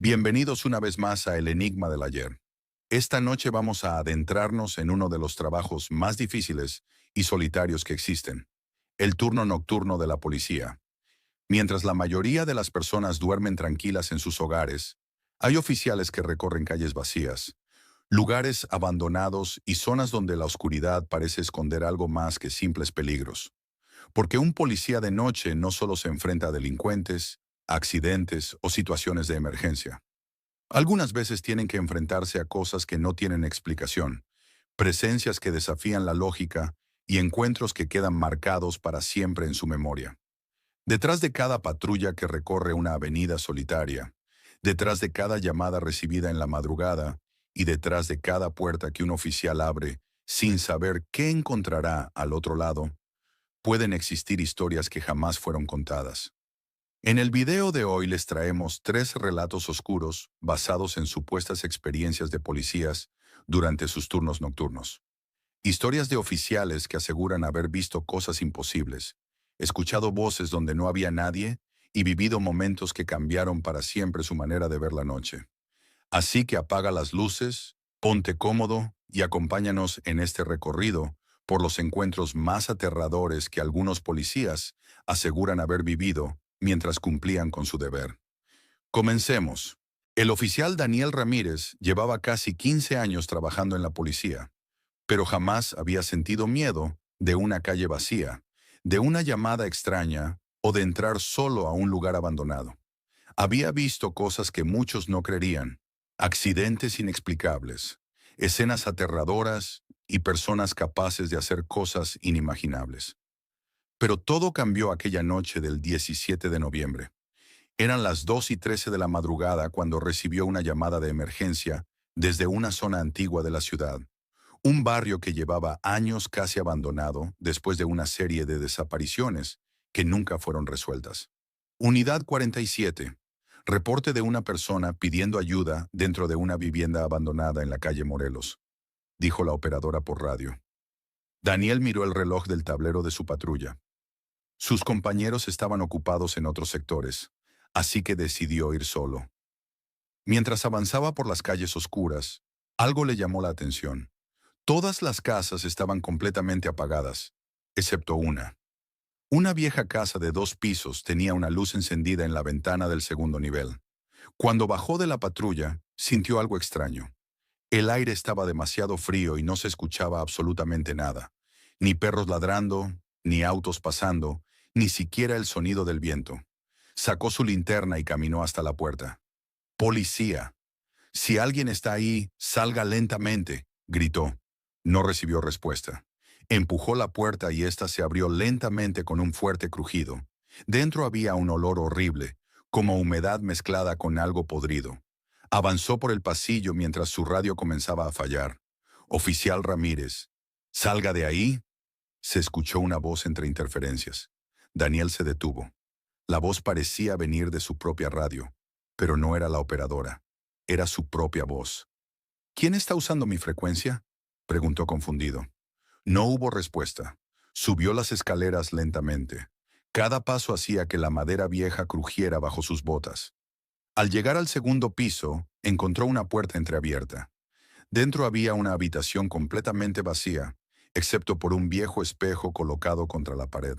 Bienvenidos una vez más a El Enigma del Ayer. Esta noche vamos a adentrarnos en uno de los trabajos más difíciles y solitarios que existen, el turno nocturno de la policía. Mientras la mayoría de las personas duermen tranquilas en sus hogares, hay oficiales que recorren calles vacías, lugares abandonados y zonas donde la oscuridad parece esconder algo más que simples peligros. Porque un policía de noche no solo se enfrenta a delincuentes, accidentes o situaciones de emergencia. Algunas veces tienen que enfrentarse a cosas que no tienen explicación, presencias que desafían la lógica y encuentros que quedan marcados para siempre en su memoria. Detrás de cada patrulla que recorre una avenida solitaria, detrás de cada llamada recibida en la madrugada y detrás de cada puerta que un oficial abre sin saber qué encontrará al otro lado, pueden existir historias que jamás fueron contadas. En el video de hoy les traemos 3 relatos oscuros basados en supuestas experiencias de policías durante sus turnos nocturnos. Historias de oficiales que aseguran haber visto cosas imposibles, escuchado voces donde no había nadie y vivido momentos que cambiaron para siempre su manera de ver la noche. Así que apaga las luces, ponte cómodo y acompáñanos en este recorrido por los encuentros más aterradores que algunos policías aseguran haber vivido mientras cumplían con su deber. Comencemos. El oficial Daniel Ramírez llevaba casi 15 años trabajando en la policía, pero jamás había sentido miedo de una calle vacía, de una llamada extraña o de entrar solo a un lugar abandonado. Había visto cosas que muchos no creerían, accidentes inexplicables, escenas aterradoras y personas capaces de hacer cosas inimaginables. Pero todo cambió aquella noche del 17 de noviembre. Eran las 2:13 de la madrugada cuando recibió una llamada de emergencia desde una zona antigua de la ciudad, un barrio que llevaba años casi abandonado después de una serie de desapariciones que nunca fueron resueltas. Unidad 47. Reporte de una persona pidiendo ayuda dentro de una vivienda abandonada en la calle Morelos, dijo la operadora por radio. Daniel miró el reloj del tablero de su patrulla. Sus compañeros estaban ocupados en otros sectores, así que decidió ir solo. Mientras avanzaba por las calles oscuras, algo le llamó la atención. Todas las casas estaban completamente apagadas, excepto una. Una vieja casa de 2 pisos tenía una luz encendida en la ventana del segundo nivel. Cuando bajó de la patrulla, sintió algo extraño. El aire estaba demasiado frío y no se escuchaba absolutamente nada. Ni perros ladrando, ni autos pasando, ni siquiera el sonido del viento. Sacó su linterna y caminó hasta la puerta. «Policía. Si alguien está ahí, salga lentamente», gritó. No recibió respuesta. Empujó la puerta y ésta se abrió lentamente con un fuerte crujido. Dentro había un olor horrible, como humedad mezclada con algo podrido. Avanzó por el pasillo mientras su radio comenzaba a fallar. «Oficial Ramírez, salga de ahí», se escuchó una voz entre interferencias. Daniel se detuvo. La voz parecía venir de su propia radio, pero no era la operadora. Era su propia voz. «¿Quién está usando mi frecuencia?», preguntó confundido. No hubo respuesta. Subió las escaleras lentamente. Cada paso hacía que la madera vieja crujiera bajo sus botas. Al llegar al segundo piso, encontró una puerta entreabierta. Dentro había una habitación completamente vacía, excepto por un viejo espejo colocado contra la pared.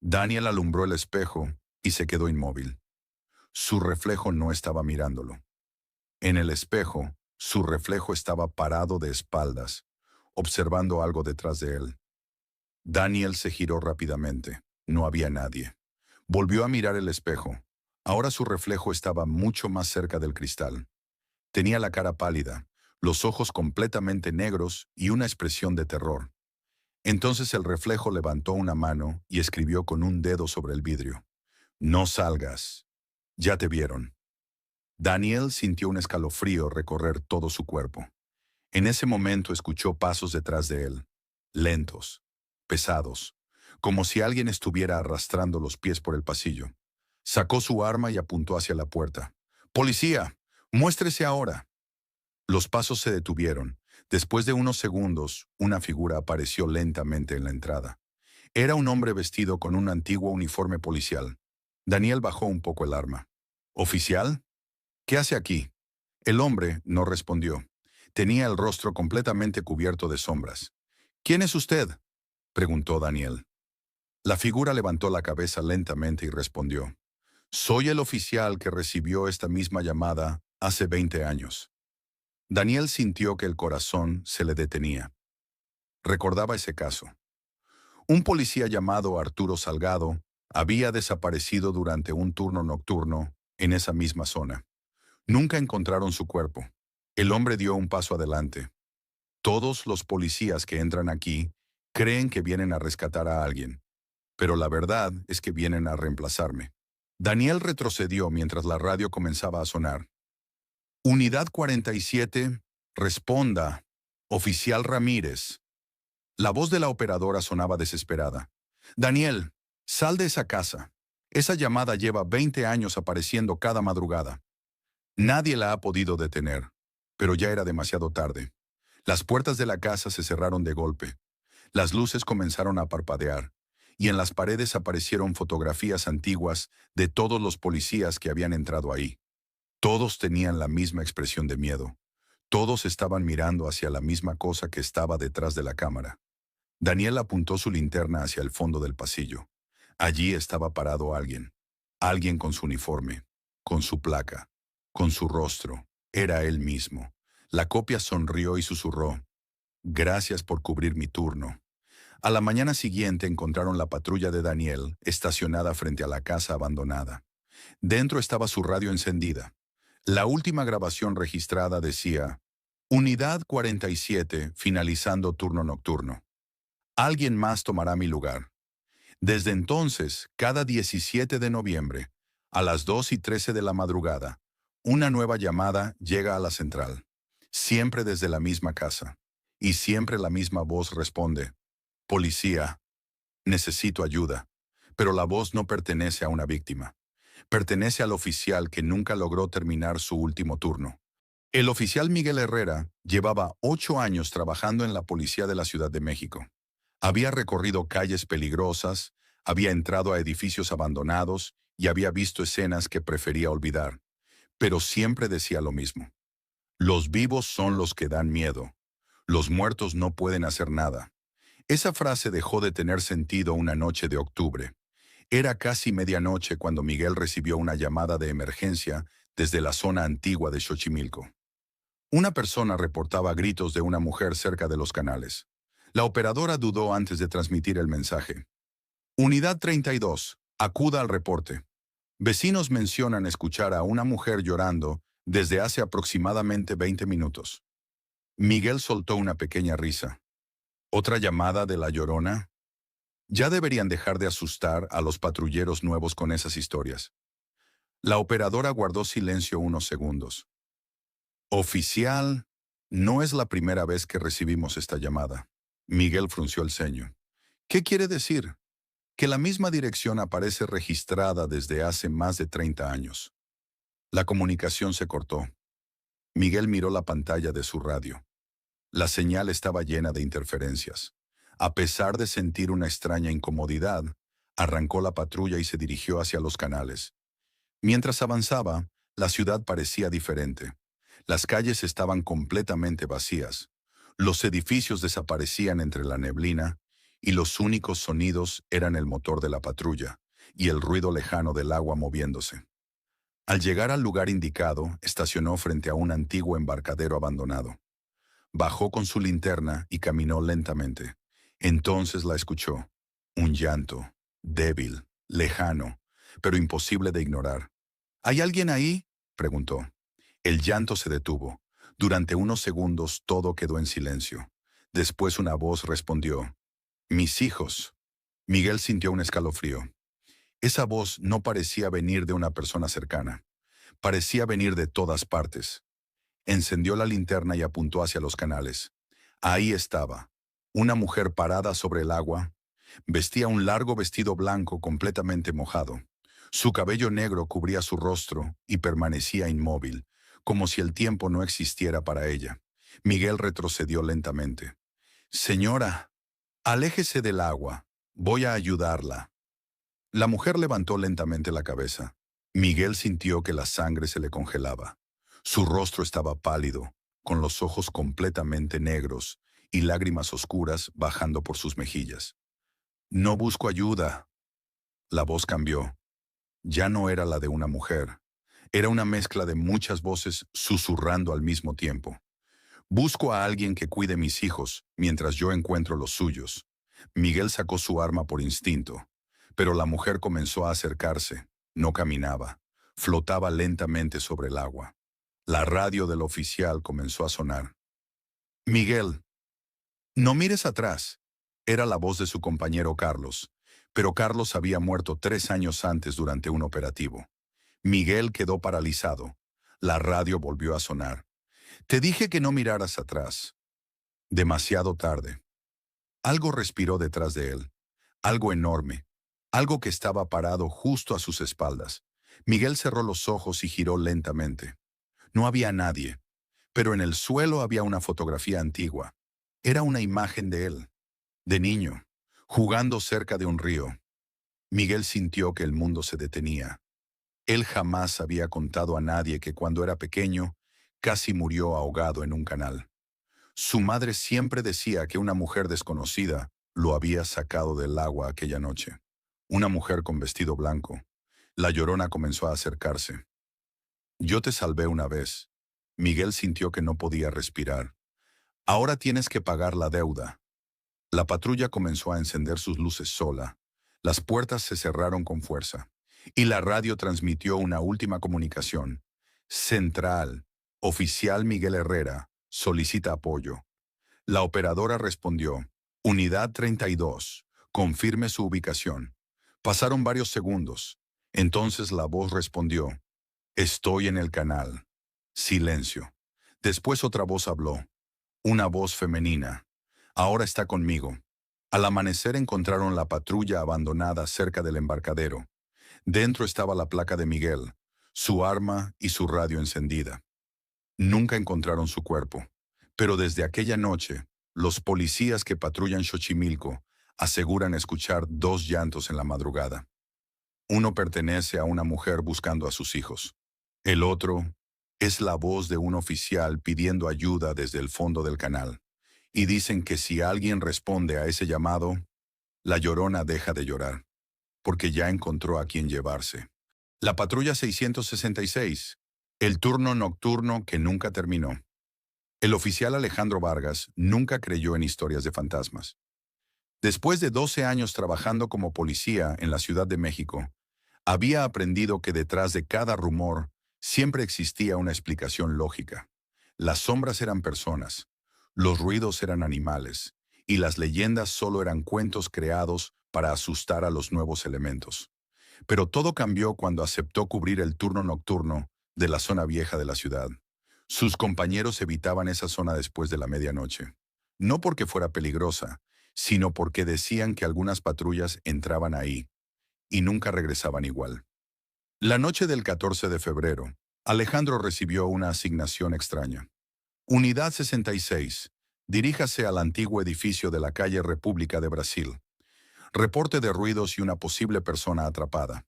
Daniel alumbró el espejo y se quedó inmóvil. Su reflejo no estaba mirándolo. En el espejo, su reflejo estaba parado de espaldas, observando algo detrás de él. Daniel se giró rápidamente. No había nadie. Volvió a mirar el espejo. Ahora su reflejo estaba mucho más cerca del cristal. Tenía la cara pálida, los ojos completamente negros y una expresión de terror. Entonces el reflejo levantó una mano y escribió con un dedo sobre el vidrio. «No salgas. Ya te vieron». Daniel sintió un escalofrío recorrer todo su cuerpo. En ese momento escuchó pasos detrás de él, lentos, pesados, como si alguien estuviera arrastrando los pies por el pasillo. Sacó su arma y apuntó hacia la puerta. «Policía, muéstrese ahora». Los pasos se detuvieron. Después de unos segundos, una figura apareció lentamente en la entrada. Era un hombre vestido con un antiguo uniforme policial. Daniel bajó un poco el arma. «¿Oficial?». ¿Qué hace aquí? El hombre no respondió. Tenía el rostro completamente cubierto de sombras. ¿Quién es usted?, preguntó Daniel. La figura levantó la cabeza lentamente y respondió. Soy el oficial que recibió esta misma llamada hace 20 años. Daniel sintió que el corazón se le detenía. Recordaba ese caso. Un policía llamado Arturo Salgado había desaparecido durante un turno nocturno en esa misma zona. Nunca encontraron su cuerpo. El hombre dio un paso adelante. Todos los policías que entran aquí creen que vienen a rescatar a alguien, pero la verdad es que vienen a reemplazarme. Daniel retrocedió mientras la radio comenzaba a sonar. Unidad 47, responda. Oficial Ramírez. La voz de la operadora sonaba desesperada. Daniel, sal de esa casa. Esa llamada lleva 20 años apareciendo cada madrugada. Nadie la ha podido detener, pero ya era demasiado tarde. Las puertas de la casa se cerraron de golpe. Las luces comenzaron a parpadear, y en las paredes aparecieron fotografías antiguas de todos los policías que habían entrado ahí. Todos tenían la misma expresión de miedo. Todos estaban mirando hacia la misma cosa que estaba detrás de la cámara. Daniel apuntó su linterna hacia el fondo del pasillo. Allí estaba parado alguien. Alguien con su uniforme, con su placa, con su rostro. Era él mismo. La copia sonrió y susurró. Gracias por cubrir mi turno. A la mañana siguiente encontraron la patrulla de Daniel estacionada frente a la casa abandonada. Dentro estaba su radio encendida. La última grabación registrada decía, Unidad 47, finalizando turno nocturno. Alguien más tomará mi lugar. Desde entonces, cada 17 de noviembre, a las 2:13 de la madrugada, una nueva llamada llega a la central. Siempre desde la misma casa. Y siempre la misma voz responde, Policía, necesito ayuda. Pero la voz no pertenece a una víctima. Pertenece al oficial que nunca logró terminar su último turno. El oficial Miguel Herrera llevaba 8 años trabajando en la policía de la Ciudad de México. Había recorrido calles peligrosas, había entrado a edificios abandonados y había visto escenas que prefería olvidar. Pero siempre decía lo mismo. Los vivos son los que dan miedo. Los muertos no pueden hacer nada. Esa frase dejó de tener sentido una noche de octubre. Era casi medianoche cuando Miguel recibió una llamada de emergencia desde la zona antigua de Xochimilco. Una persona reportaba gritos de una mujer cerca de los canales. La operadora dudó antes de transmitir el mensaje. Unidad 32, acuda al reporte. Vecinos mencionan escuchar a una mujer llorando desde hace aproximadamente 20 minutos. Miguel soltó una pequeña risa. ¿Otra llamada de la Llorona? Ya deberían dejar de asustar a los patrulleros nuevos con esas historias. La operadora guardó silencio unos segundos. Oficial, no es la primera vez que recibimos esta llamada. Miguel frunció el ceño. ¿Qué quiere decir? Que la misma dirección aparece registrada desde hace más de 30 años. La comunicación se cortó. Miguel miró la pantalla de su radio. La señal estaba llena de interferencias. A pesar de sentir una extraña incomodidad, arrancó la patrulla y se dirigió hacia los canales. Mientras avanzaba, la ciudad parecía diferente. Las calles estaban completamente vacías. Los edificios desaparecían entre la neblina y los únicos sonidos eran el motor de la patrulla y el ruido lejano del agua moviéndose. Al llegar al lugar indicado, estacionó frente a un antiguo embarcadero abandonado. Bajó con su linterna y caminó lentamente. Entonces la escuchó. Un llanto, débil, lejano, pero imposible de ignorar. ¿Hay alguien ahí?, preguntó. El llanto se detuvo. Durante unos segundos todo quedó en silencio. Después una voz respondió. Mis hijos. Miguel sintió un escalofrío. Esa voz no parecía venir de una persona cercana. Parecía venir de todas partes. Encendió la linterna y apuntó hacia los canales. Ahí estaba. Una mujer parada sobre el agua. Vestía un largo vestido blanco completamente mojado. Su cabello negro cubría su rostro y permanecía inmóvil, como si el tiempo no existiera para ella. Miguel retrocedió lentamente. Señora, aléjese del agua. Voy a ayudarla. La mujer levantó lentamente la cabeza. Miguel sintió que la sangre se le congelaba. Su rostro estaba pálido, con los ojos completamente negros y lágrimas oscuras bajando por sus mejillas. No busco ayuda. La voz cambió. Ya no era la de una mujer. Era una mezcla de muchas voces susurrando al mismo tiempo. Busco a alguien que cuide mis hijos mientras yo encuentro los suyos. Miguel sacó su arma por instinto, pero la mujer comenzó a acercarse. No caminaba. Flotaba lentamente sobre el agua. La radio del oficial comenzó a sonar. Miguel, no mires atrás. Era la voz de su compañero Carlos, pero Carlos había muerto 3 años antes durante un operativo. Miguel quedó paralizado. La radio volvió a sonar. Te dije que no miraras atrás. Demasiado tarde. Algo respiró detrás de él. Algo enorme. Algo que estaba parado justo a sus espaldas. Miguel cerró los ojos y giró lentamente. No había nadie, pero en el suelo había una fotografía antigua. Era una imagen de él, de niño, jugando cerca de un río. Miguel sintió que el mundo se detenía. Él jamás había contado a nadie que cuando era pequeño casi murió ahogado en un canal. Su madre siempre decía que una mujer desconocida lo había sacado del agua aquella noche. Una mujer con vestido blanco. La Llorona comenzó a acercarse. Yo te salvé una vez. Miguel sintió que no podía respirar. Ahora tienes que pagar la deuda. La patrulla comenzó a encender sus luces sola. Las puertas se cerraron con fuerza. Y la radio transmitió una última comunicación. Central. Oficial Miguel Herrera. Solicita apoyo. La operadora respondió. Unidad 32. Confirme su ubicación. Pasaron varios segundos. Entonces la voz respondió. Estoy en el canal. Silencio. Después otra voz habló. Una voz femenina. Ahora está conmigo. Al amanecer encontraron la patrulla abandonada cerca del embarcadero. Dentro estaba la placa de Miguel, su arma y su radio encendida. Nunca encontraron su cuerpo, pero desde aquella noche, los policías que patrullan Xochimilco aseguran escuchar 2 llantos en la madrugada. Uno pertenece a una mujer buscando a sus hijos. El otro es la voz de un oficial pidiendo ayuda desde el fondo del canal. Y dicen que si alguien responde a ese llamado, la Llorona deja de llorar, porque ya encontró a quien llevarse. La patrulla 666, el turno nocturno que nunca terminó. El oficial Alejandro Vargas nunca creyó en historias de fantasmas. Después de 12 años trabajando como policía en la Ciudad de México, había aprendido que detrás de cada rumor siempre existía una explicación lógica. Las sombras eran personas, los ruidos eran animales, y las leyendas solo eran cuentos creados para asustar a los nuevos elementos. Pero todo cambió cuando aceptó cubrir el turno nocturno de la zona vieja de la ciudad. Sus compañeros evitaban esa zona después de la medianoche. No porque fuera peligrosa, sino porque decían que algunas patrullas entraban ahí y nunca regresaban igual. La noche del 14 de febrero, Alejandro recibió una asignación extraña. Unidad 66. Diríjase al antiguo edificio de la calle República de Brasil. Reporte de ruidos y una posible persona atrapada.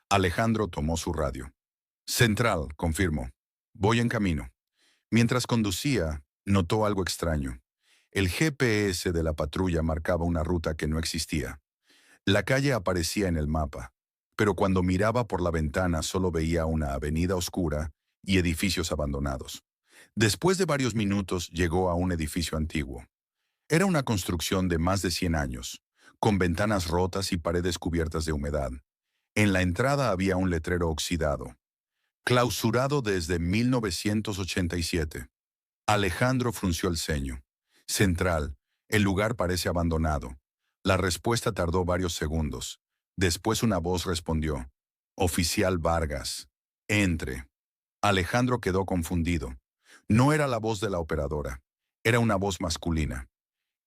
Alejandro tomó su radio. Central, confirmó. Voy en camino. Mientras conducía, notó algo extraño. El GPS de la patrulla marcaba una ruta que no existía. La calle aparecía en el mapa, pero cuando miraba por la ventana solo veía una avenida oscura y edificios abandonados. Después de varios minutos llegó a un edificio antiguo. Era una construcción de más de 100 años, con ventanas rotas y paredes cubiertas de humedad. En la entrada había un letrero oxidado. Clausurado desde 1987. Alejandro frunció el ceño. Central, el lugar parece abandonado. La respuesta tardó varios segundos. Después una voz respondió. Oficial Vargas. Entre. Alejandro quedó confundido. No era la voz de la operadora. Era una voz masculina.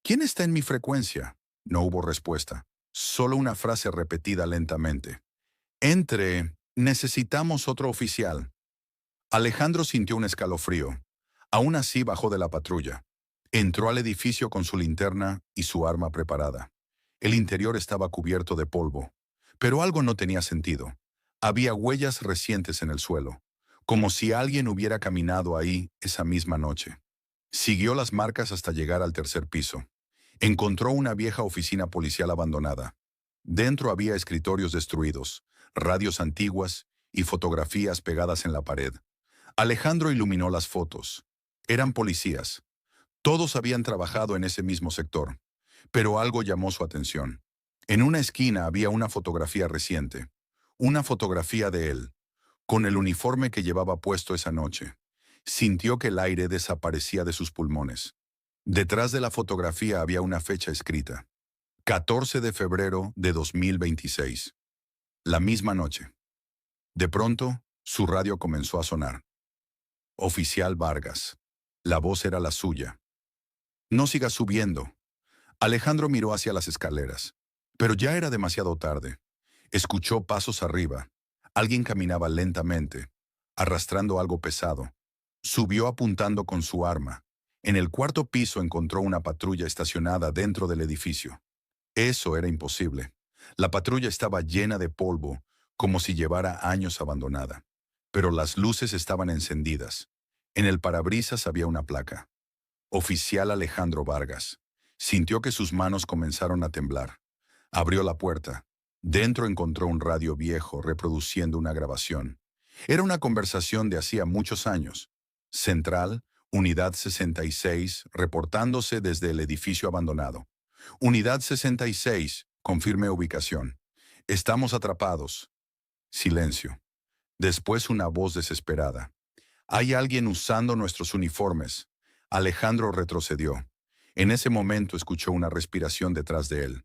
¿Quién está en mi frecuencia? No hubo respuesta. Solo una frase repetida lentamente. Entre. Necesitamos otro oficial. Alejandro sintió un escalofrío. Aún así bajó de la patrulla. Entró al edificio con su linterna y su arma preparada. El interior estaba cubierto de polvo, pero algo no tenía sentido. Había huellas recientes en el suelo, como si alguien hubiera caminado ahí esa misma noche. Siguió las marcas hasta llegar al tercer piso. Encontró una vieja oficina policial abandonada. Dentro había escritorios destruidos, radios antiguas y fotografías pegadas en la pared. Alejandro iluminó las fotos. Eran policías. Todos habían trabajado en ese mismo sector. Pero algo llamó su atención. En una esquina había una fotografía reciente. Una fotografía de él, con el uniforme que llevaba puesto esa noche. Sintió que el aire desaparecía de sus pulmones. Detrás de la fotografía había una fecha escrita. 14 de febrero de 2026. La misma noche. De pronto, su radio comenzó a sonar. Oficial Vargas. La voz era la suya. No sigas subiendo. Alejandro miró hacia las escaleras. Pero ya era demasiado tarde. Escuchó pasos arriba. Alguien caminaba lentamente, arrastrando algo pesado. Subió apuntando con su arma. En el cuarto piso encontró una patrulla estacionada dentro del edificio. Eso era imposible. La patrulla estaba llena de polvo, como si llevara años abandonada. Pero las luces estaban encendidas. En el parabrisas había una placa. Oficial Alejandro Vargas. Sintió que sus manos comenzaron a temblar. Abrió la puerta. Dentro encontró un radio viejo reproduciendo una grabación. Era una conversación de hacía muchos años. Central, Unidad 66, reportándose desde el edificio abandonado. Unidad 66, confirme ubicación. Estamos atrapados. Silencio. Después una voz desesperada. Hay alguien usando nuestros uniformes. Alejandro retrocedió. En ese momento escuchó una respiración detrás de él.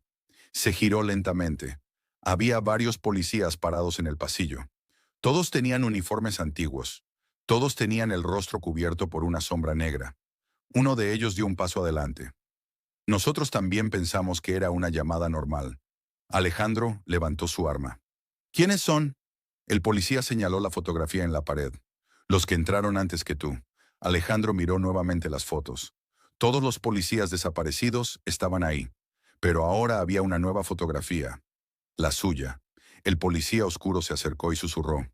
Se giró lentamente. Había varios policías parados en el pasillo. Todos tenían uniformes antiguos. Todos tenían el rostro cubierto por una sombra negra. Uno de ellos dio un paso adelante. Nosotros también pensamos que era una llamada normal. Alejandro levantó su arma. ¿Quiénes son? El policía señaló la fotografía en la pared. Los que entraron antes que tú. Alejandro miró nuevamente las fotos. Todos los policías desaparecidos estaban ahí. Pero ahora había una nueva fotografía. La suya. El policía oscuro se acercó y susurró.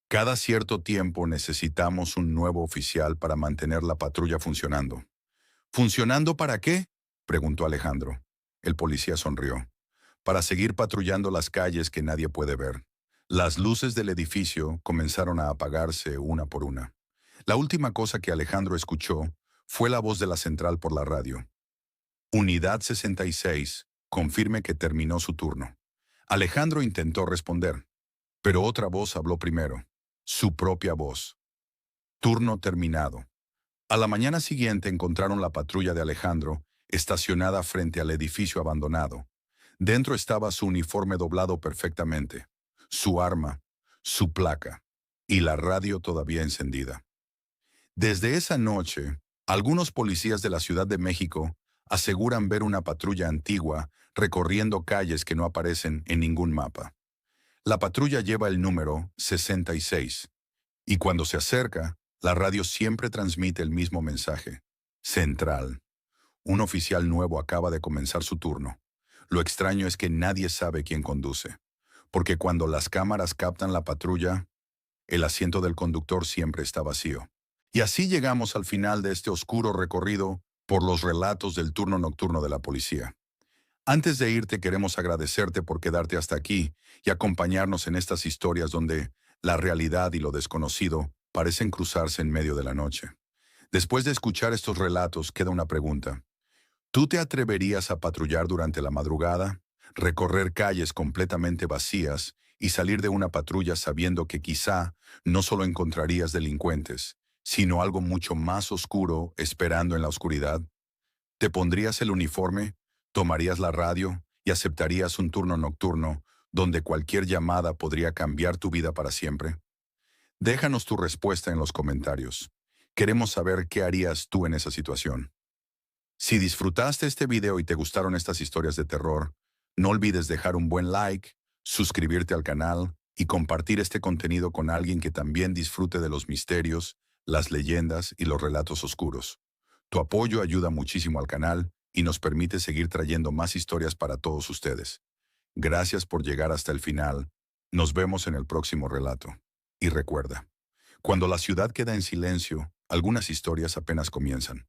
Cada cierto tiempo necesitamos un nuevo oficial para mantener la patrulla funcionando. ¿Funcionando para qué? Preguntó Alejandro. El policía sonrió. Para seguir patrullando las calles que nadie puede ver. Las luces del edificio comenzaron a apagarse una por una. La última cosa que Alejandro escuchó fue la voz de la central por la radio. Unidad 66, confirme que terminó su turno. Alejandro intentó responder, pero otra voz habló primero. Su propia voz. Turno terminado. A la mañana siguiente encontraron la patrulla de Alejandro estacionada frente al edificio abandonado. Dentro estaba su uniforme doblado perfectamente, su arma, su placa y la radio todavía encendida. Desde esa noche, algunos policías de la Ciudad de México aseguran ver una patrulla antigua recorriendo calles que no aparecen en ningún mapa. La patrulla lleva el número 66 y cuando se acerca, la radio siempre transmite el mismo mensaje. Central. Un oficial nuevo acaba de comenzar su turno. Lo extraño es que nadie sabe quién conduce, porque cuando las cámaras captan la patrulla, el asiento del conductor siempre está vacío. Y así llegamos al final de este oscuro recorrido por los relatos del turno nocturno de la policía. Antes de irte queremos agradecerte por quedarte hasta aquí y acompañarnos en estas historias donde la realidad y lo desconocido parecen cruzarse en medio de la noche. Después de escuchar estos relatos queda una pregunta. ¿Tú te atreverías a patrullar durante la madrugada, recorrer calles completamente vacías y salir de una patrulla sabiendo que quizá no solo encontrarías delincuentes, sino algo mucho más oscuro esperando en la oscuridad? ¿Te pondrías el uniforme, tomarías la radio y aceptarías un turno nocturno donde cualquier llamada podría cambiar tu vida para siempre? Déjanos tu respuesta en los comentarios. Queremos saber qué harías tú en esa situación. Si disfrutaste este video y te gustaron estas historias de terror, no olvides dejar un buen like, suscribirte al canal y compartir este contenido con alguien que también disfrute de los misterios, las leyendas y los relatos oscuros. Tu apoyo ayuda muchísimo al canal y nos permite seguir trayendo más historias para todos ustedes. Gracias por llegar hasta el final. Nos vemos en el próximo relato. Y recuerda, Cuando la ciudad queda en silencio, algunas historias apenas comienzan.